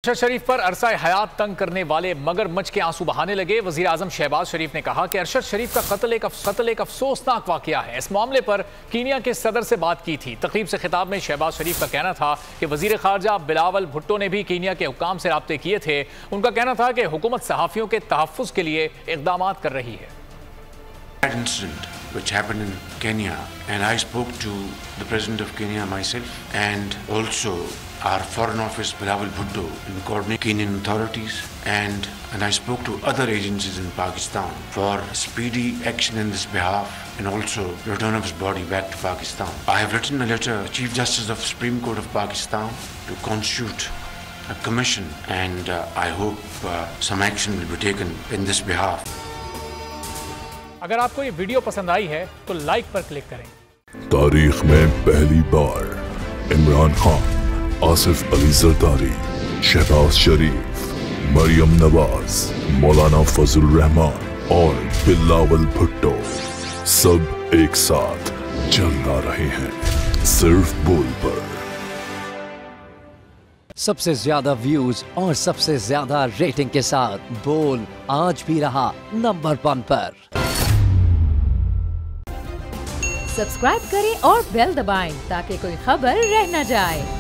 अरशद शरीफ पर अरसा हयात तंग करने वाले मगरमच्छ के आंसू बहाने लगे। वजीर आजम शहबाज शरीफ ने कहा कि अरशद शरीफ का कत्ल एक अफसोसनाक वाकया है। इस मामले पर कीनिया के सदर से बात की थी। तकरीब से खिताब में शहबाज शरीफ का कहना था कि वजीर खारजा बिलावल भुट्टो ने भी कीनिया के हुक्काम से राब्ते किए थे। उनका कहना था कि हुकूमत सहाफ़ियों के तहफ़्फ़ुज़ के लिए इक़दाम कर रही है। Which happened in Kenya, and I spoke to the President of Kenya myself, and also our Foreign Office Bilawal Bhutto in coordinating Kenyan authorities, and I spoke to other agencies in Pakistan for speedy action in this behalf, and also return of his body back to Pakistan. I have written a letter to Chief Justice of Supreme Court of Pakistan to constitute a commission, and I hope some action will be taken in this behalf. अगर आपको ये video पसंद आई है तो like पर click करें। तारीख में पहली बार इमरान खान, आसिफ अली जरदारी, शहबाज शरीफ, मरियम नवाज, मौलाना फजल रहमान और बिलावल भुट्टो सब एक साथ जलना रहे हैं सिर्फ बोल पर। सबसे ज्यादा व्यूज और सबसे ज्यादा रेटिंग के साथ बोल आज भी रहा नंबर 1 पर। सब्सक्राइब करें और बेल दबाएं ताकि कोई खबर रह न जाए।